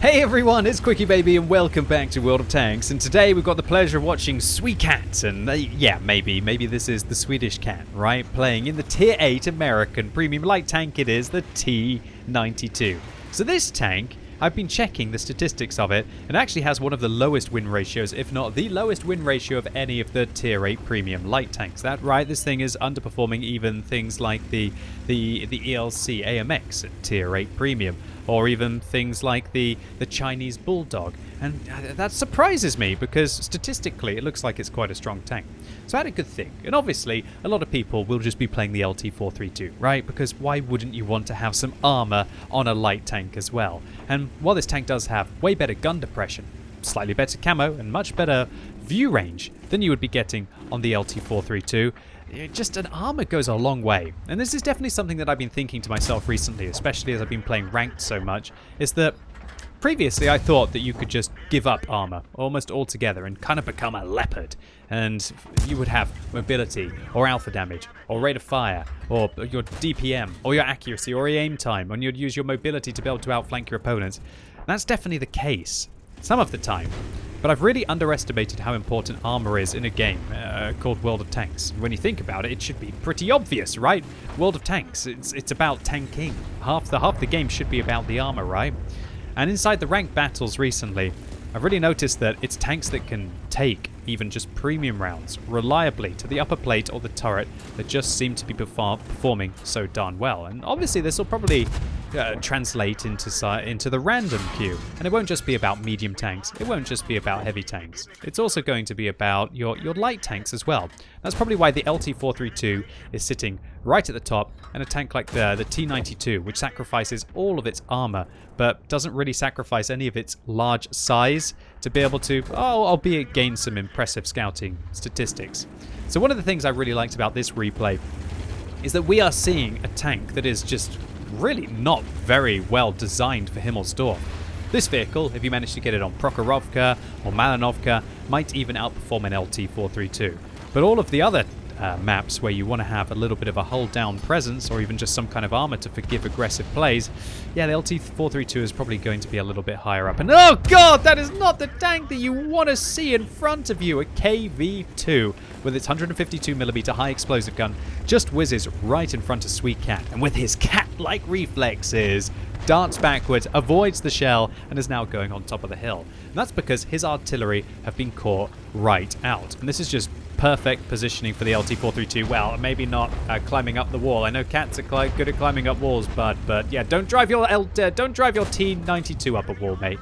Hey everyone, it's QuickyBaby and welcome back to World of Tanks, and today we've got the pleasure of watching Swecat, and yeah, maybe this is the Swedish cat, right? Playing in the Tier 8 American premium light tank. It is the T92. So this tank, I've been checking the statistics of it, and actually has one of the lowest win ratios, if not the lowest win ratio of any of the Tier 8 premium light tanks. That right, this thing is underperforming even things like the ELC AMX at Tier 8 premium, or even things like the Chinese Bulldog. And that surprises me because statistically it looks like it's quite a strong tank. So I had a good think. And obviously a lot of people will just be playing the LT432, right? Because why wouldn't you want to have some armor on a light tank as well? And while this tank does have way better gun depression, slightly better camo, and much better view range than you would be getting on the LT432, just an armor goes a long way. And this is definitely something that I've been thinking to myself recently, especially as I've been playing ranked so much, is that previously I thought that you could just give up armor almost altogether and kind of become a leopard, and you would have mobility or alpha damage or rate of fire or your DPM or your accuracy or your aim time, and you'd use your mobility to be able to outflank your opponents. And that's definitely the case some of the time. But I've really underestimated how important armor is in a game called World of Tanks. When you think about it, it should be pretty obvious, right? World of Tanks, it's about tanking. Half the game should be about the armor, right? And inside the ranked battles recently, I've really noticed that it's tanks that can take even just premium rounds reliably to the upper plate or the turret that just seem to be performing so darn well. And obviously this will probably translate into the random queue. And it won't just be about medium tanks. It won't just be about heavy tanks. It's also going to be about your light tanks as well. That's probably why the LT432 is sitting right at the top, and a tank like the T92, which sacrifices all of its armor, but doesn't really sacrifice any of its large size to be able to, albeit gain some impressive scouting statistics. So one of the things I really liked about this replay is that we are seeing a tank that is just really not very well designed for Himmelsdorf. This vehicle, if you manage to get it on Prokhorovka or Malinovka, might even outperform an LT432. But all of the other maps where you want to have a little bit of a hold down presence or even just some kind of armor to forgive aggressive plays, yeah, the LT432 is probably going to be a little bit higher up. And oh god, that is not the tank that you want to see in front of you. A KV2 with its 152mm high explosive gun just whizzes right in front of Swecat, and with his cat-like reflexes darts backwards, avoids the shell, and is now going on top of the hill. And that's because his artillery have been caught right out. And this is just perfect positioning for the LT432. Well, maybe not climbing up the wall. I know cats are good at climbing up walls, but yeah, don't drive your T92 up a wall, mate.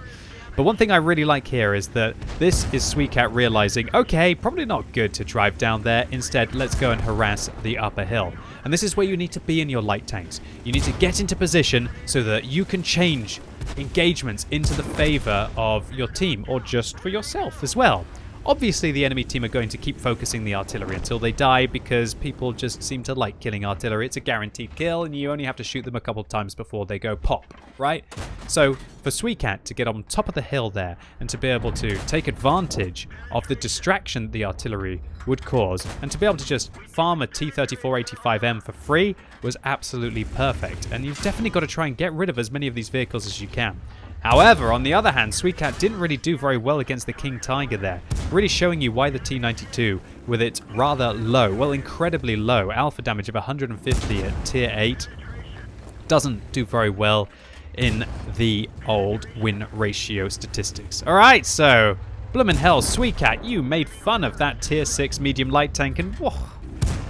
But one thing I really like here is that this is Swecat realizing, okay, probably not good to drive down there. Instead, let's go and harass the upper hill. And this is where you need to be in your light tanks. You need to get into position so that you can change engagements into the favor of your team, or just for yourself as well. Obviously, the enemy team are going to keep focusing the artillery until they die, because people just seem to like killing artillery. It's a guaranteed kill, and you only have to shoot them a couple times before they go pop, right? So for Swecat to get on top of the hill there and to be able to take advantage of the distraction the artillery would cause, and to be able to just farm a T-34-85M for free was absolutely perfect. And you've definitely got to try and get rid of as many of these vehicles as you can. However, on the other hand, Swecat didn't really do very well against the King Tiger there, really showing you why the T92, with its rather low, well, incredibly low alpha damage of 150 at Tier 8, doesn't do very well in the old win ratio statistics. Alright, so, bloomin' hell, Swecat, you made fun of that Tier 6 medium light tank, and whoa,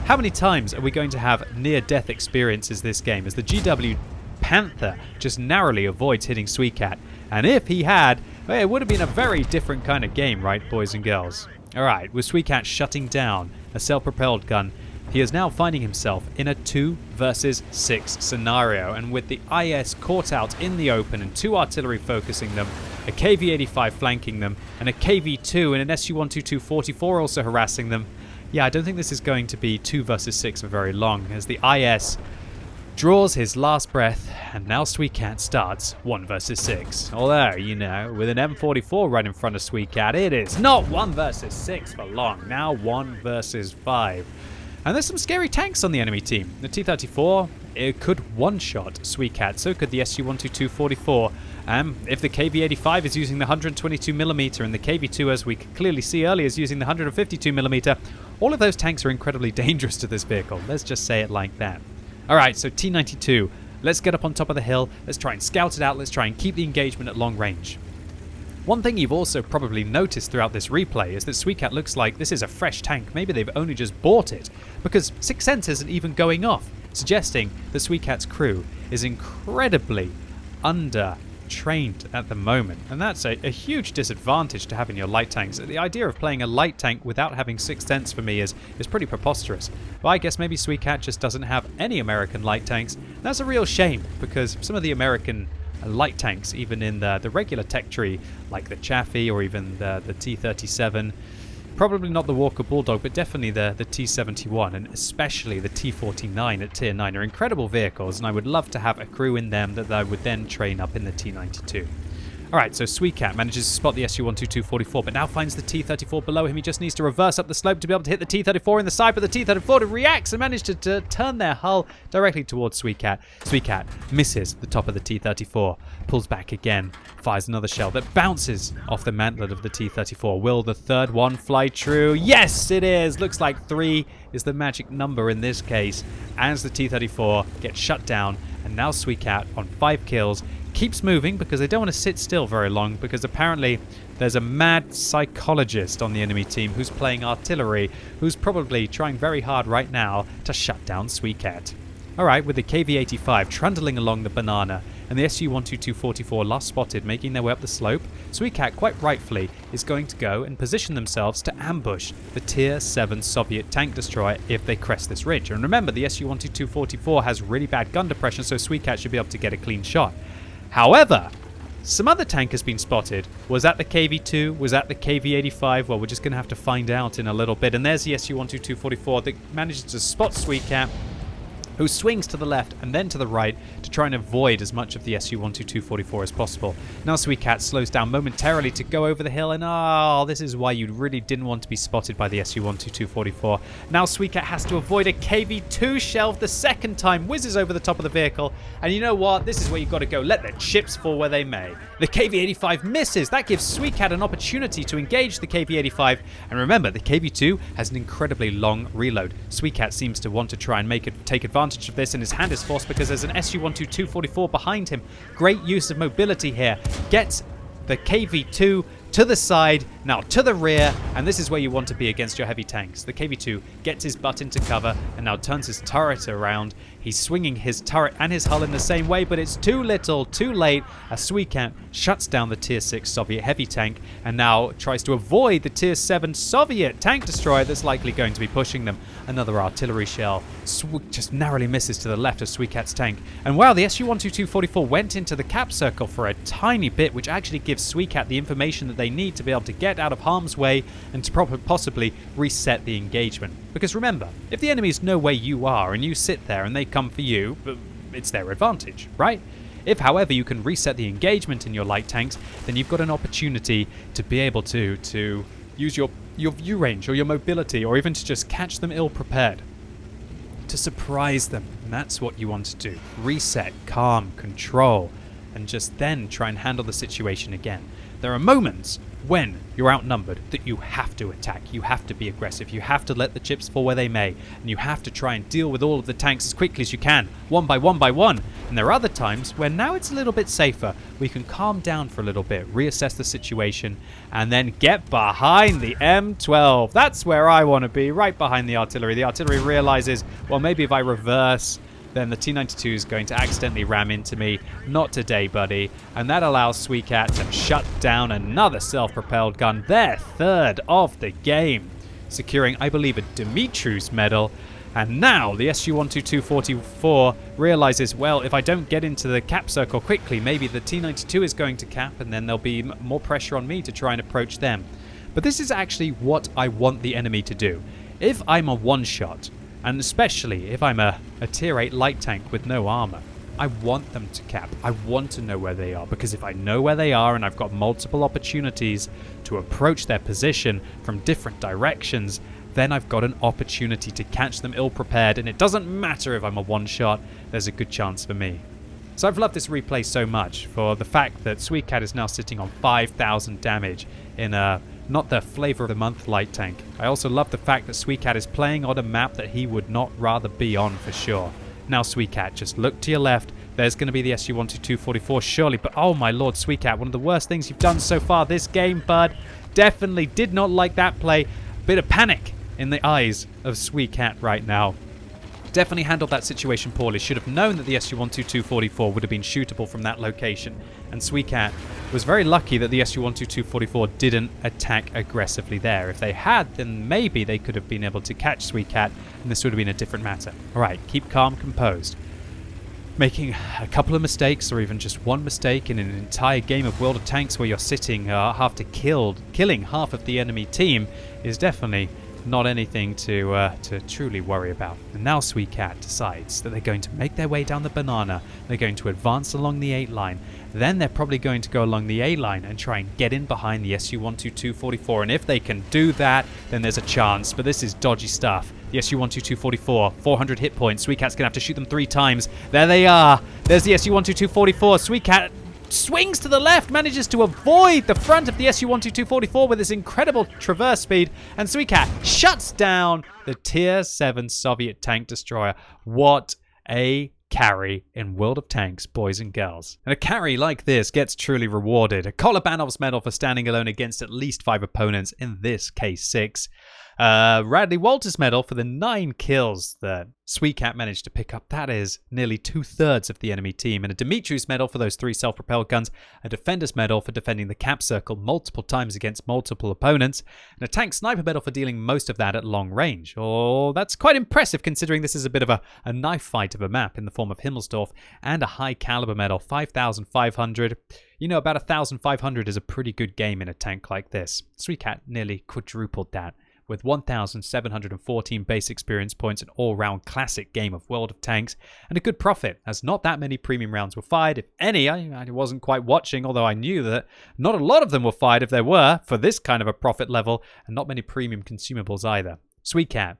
how many times are we going to have near-death experiences this game as the GW Panther just narrowly avoids hitting Swecat? And if he had, well, it would have been a very different kind of game, right, boys and girls? Alright, with Swecat shutting down a self-propelled gun, he is now finding himself in a 2 versus 6 scenario, and with the IS caught out in the open and 2 artillery focusing them, a KV-85 flanking them, and a KV-2 and an SU-122-44 also harassing them, yeah, I don't think this is going to be 2 versus 6 for very long, as the IS draws his last breath, and now Swecat starts 1 versus 6. Although, you know, with an M44 right in front of Swecat, it is not 1 versus 6 for long. Now 1 versus 5. And there's some scary tanks on the enemy team. The T-34, it could one-shot Swecat. So could the SU-122-44. If the KV-85 is using the 122mm and the KV-2, as we could clearly see earlier, is using the 152mm, all of those tanks are incredibly dangerous to this vehicle. Let's just say it like that. Alright, so T-92. Let's get up on top of the hill. Let's try and scout it out. Let's try and keep the engagement at long range. One thing you've also probably noticed throughout this replay is that Swecat looks like this is a fresh tank. Maybe they've only just bought it, because 6 Sense isn't even going off, suggesting that Swecat's crew is incredibly under-trained at the moment. And that's a huge disadvantage to having your light tanks. The idea of playing a light tank without having 6 Sense for me is pretty preposterous. But I guess maybe Swecat just doesn't have any American light tanks. That's a real shame, because some of the American light tanks, even in the regular tech tree, like the Chaffee or even the T-37, probably not the Walker Bulldog, but definitely the T-71, and especially the T-49 at Tier 9 are incredible vehicles, and I would love to have a crew in them that I would then train up in the T-92. Alright, so Swecat manages to spot the SU-122-44, but now finds the T-34 below him. He just needs to reverse up the slope to be able to hit the T-34 in the side, but the T-34 reacts and manages to turn their hull directly towards Swecat. Swecat misses the top of the T-34, pulls back again, fires another shell that bounces off the mantlet of the T-34. Will the third one fly true? Yes, it is! Looks like 3 is the magic number in this case, as the T-34 gets shut down, and now Swecat on 5 kills, keeps moving because they don't want to sit still very long, because apparently there's a mad psychologist on the enemy team who's playing artillery, who's probably trying very hard right now to shut down Swecat. Alright, with the KV-85 trundling along the banana and the SU-122-44 last spotted making their way up the slope, Swecat quite rightfully is going to go and position themselves to ambush the Tier 7 Soviet tank destroyer if they crest this ridge. And remember, the SU-122-44 has really bad gun depression, so Swecat should be able to get a clean shot. However, some other tank has been spotted. Was that the KV-2? Was that the KV-85? Well, we're just going to have to find out in a little bit. And there's the SU-122-44 that manages to spot Swecat, who swings to the left and then to the right to try and avoid as much of the SU-122-44 as possible. Now Swecat slows down momentarily to go over the hill, and this is why you really didn't want to be spotted by the SU-122-44. Now Swecat has to avoid a KV-2 shell the second time, whizzes over the top of the vehicle, and you know what? This is where you've got to go. Let the chips fall where they may. The KV-85 misses. That gives Swecat an opportunity to engage the KV-85, and remember, the KV-2 has an incredibly long reload. Swecat seems to want to try and take advantage of this, and his hand is forced because there's an SU-122-44 behind him. Great use of mobility here. Gets the KV-2 to the side, now to the rear, and this is where you want to be against your heavy tanks. The KV-2 gets his butt into cover and now turns his turret around. He's swinging his turret and his hull in the same way, but it's too little, too late, as Swecat shuts down the Tier 6 Soviet heavy tank and now tries to avoid the Tier 7 Soviet tank destroyer that's likely going to be pushing them. Another artillery shell just narrowly misses to the left of Swecat's tank. And wow, the SU-122-44 went into the cap circle for a tiny bit, which actually gives Swecat the information that they need to be able to get out of harm's way and to possibly reset the engagement. Because remember, if the enemies know where you are and you sit there and they come for you, it's their advantage, right? If, however, you can reset the engagement in your light tanks, then you've got an opportunity to be able to use your view range or your mobility, or even to just catch them ill-prepared, to surprise them. And that's what you want to do. Reset, calm, control, and just then try and handle the situation again. There are moments when you're outnumbered that you have to attack, you have to be aggressive, you have to let the chips fall where they may, and you have to try and deal with all of the tanks as quickly as you can, one by one by one. And there are other times where now it's a little bit safer, we can calm down for a little bit, reassess the situation, and then get behind the M12. That's where I want to be, right behind the artillery. The artillery realizes, well, maybe if I reverse, then the T-92 is going to accidentally ram into me. Not today, buddy. And that allows Swecat to shut down another self-propelled gun, their third of the game, securing, I believe, a Dimitri's medal. And now the SU-122-44 realizes, well, if I don't get into the cap circle quickly, maybe the T-92 is going to cap, and then there'll be more pressure on me to try and approach them. But this is actually what I want the enemy to do. If I'm a one-shot, and especially if I'm a Tier 8 light tank with no armor, I want them to cap. I want to know where they are, because if I know where they are and I've got multiple opportunities to approach their position from different directions, then I've got an opportunity to catch them ill-prepared, and it doesn't matter if I'm a one-shot, there's a good chance for me. So I've loved this replay so much for the fact that Swecat is now sitting on 5,000 damage in a not the flavor of the month light tank. I also love the fact that Swecat is playing on a map that he would not rather be on for sure. Now Swecat, just look to your left. There's going to be the SU-122-44 surely, but oh my lord, Swecat, one of the worst things you've done so far this game, bud. Definitely did not like that play. Bit of panic in the eyes of Swecat right now. Definitely handled that situation poorly. Should have known that the SU-122-44 would have been shootable from that location. And Swecat was very lucky that the SU-122-44 didn't attack aggressively there. If they had, then maybe they could have been able to catch Swecat, and this would have been a different matter. Alright, keep calm, composed. Making a couple of mistakes, or even just one mistake in an entire game of World of Tanks where you're sitting after killing half of the enemy team is definitely not anything to truly worry about. And now Swecat decides that they're going to make their way down the banana. They're going to advance along the 8 line. Then they're probably going to go along the A line and try and get in behind the SU-122-44. And if they can do that, then there's a chance. But this is dodgy stuff. The SU-122-44, 400 hit points. Sweatcat's going to have to shoot them 3 times. There they are. There's the SU-122-44. Swecat swings to the left, manages to avoid the front of the SU-122-44 with his incredible traverse speed, and Swecat shuts down the Tier 7 Soviet tank destroyer. What a carry in World of Tanks, boys and girls. And a carry like this gets truly rewarded. A Kolobanov's medal for standing alone against at least 5 opponents, in this case 6. Radley Walters medal for the 9 kills that Swecat managed to pick up. That is nearly 2/3 of the enemy team. And a Dimitrius medal for those 3 self-propelled guns. A Defender's medal for defending the cap circle multiple times against multiple opponents. And a Tank Sniper medal for dealing most of that at long range. Oh, that's quite impressive considering this is a bit of a knife fight of a map in the form of Himmelsdorf. And a high caliber medal, 5,500. You know, about 1,500 is a pretty good game in a tank like this. Swecat nearly quadrupled that, with 1,714 base experience points, an all-round classic game of World of Tanks, and a good profit, as not that many premium rounds were fired. If any, I wasn't quite watching, although I knew that not a lot of them were fired if there were, for this kind of a profit level, and not many premium consumables either. Swecat,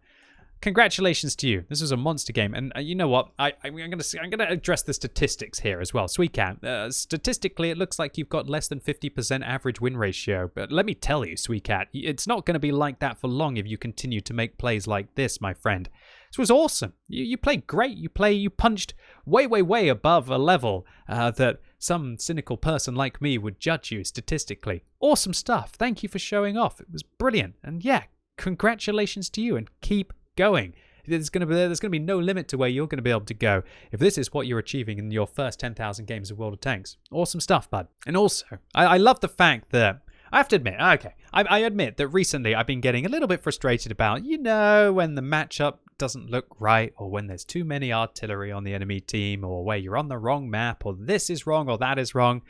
congratulations to you. This was a monster game, and you know what? I'm going to address the statistics here as well. Swecat, statistically, it looks like you've got less than 50% average win ratio, but let me tell you, Swecat, it's not going to be like that for long if you continue to make plays like this, my friend. This was awesome. You played great. You punched way above a level that some cynical person like me would judge you statistically. Awesome stuff. Thank you for showing off. It was brilliant, and yeah, congratulations to you, and keep going. There's going to be no limit to where you're going to be able to go if this is what you're achieving in your first 10,000 games of World of Tanks. Awesome stuff, bud. And also, I love the fact that I have to admit, I admit that recently I've been getting a little bit frustrated about, you know, when the matchup doesn't look right, or when there's too many artillery on the enemy team, or where you're on the wrong map, or this is wrong, or that is wrong.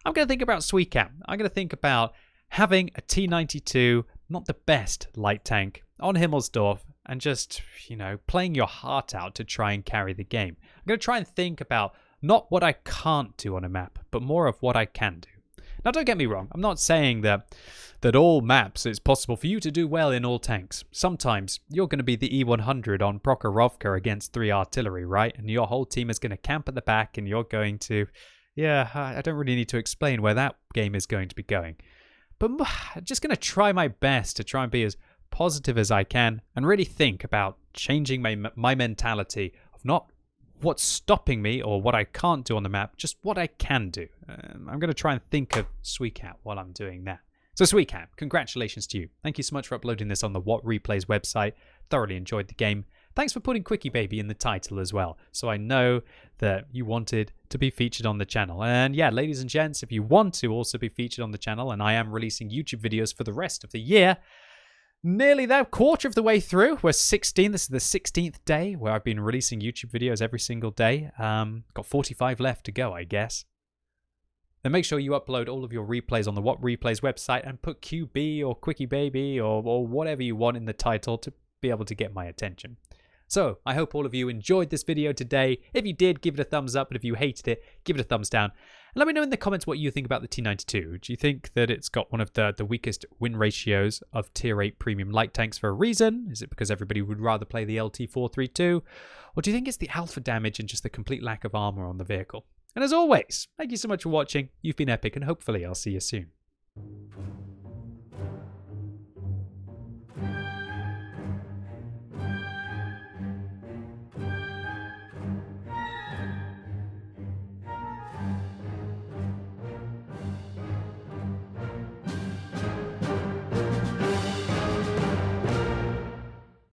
I'm going to think about Swecat. I'm going to think about having a T-92, not the best light tank, on Himmelsdorf, and just, you know, playing your heart out to try and carry the game. I'm going to try and think about not what I can't do on a map, but more of what I can do. Now, don't get me wrong. I'm not saying that all maps it's possible for you to do well in all tanks. Sometimes you're going to be the E100 on Prokhorovka against 3 artillery, right? And your whole team is going to camp at the back, and you're going to, yeah, I don't really need to explain where that game is going to be going. But I'm just going to try my best to try and be as positive as I can, and really think about changing my mentality of not what's stopping me or what I can't do on the map, just what I can do. I'm going to try and think of Swecat while I'm doing that. So Swecat, congratulations to you. Thank you so much for uploading this on the What Replays website. Thoroughly enjoyed the game. Thanks for putting QuickyBaby in the title as well, so I know that you wanted to be featured on the channel. And yeah, ladies and gents, if you want to also be featured on the channel, and I am releasing YouTube videos for the rest of the year, nearly that quarter of the way through. We're 16. This is the 16th day where I've been releasing YouTube videos every single day. Got 45 left to go, I guess. Then make sure you upload all of your replays on the What Replays website and put QB or QuickyBaby or whatever you want in the title to be able to get my attention. So I hope all of you enjoyed this video today. If you did, give it a thumbs up. But if you hated it, give it a thumbs down. Let me know in the comments what you think about the T92. Do you think that it's got one of the weakest win ratios of Tier 8 premium light tanks for a reason? Is it because everybody would rather play the LT432? Or do you think it's the alpha damage and just the complete lack of armor on the vehicle? And as always, thank you so much for watching. You've been epic, and hopefully I'll see you soon.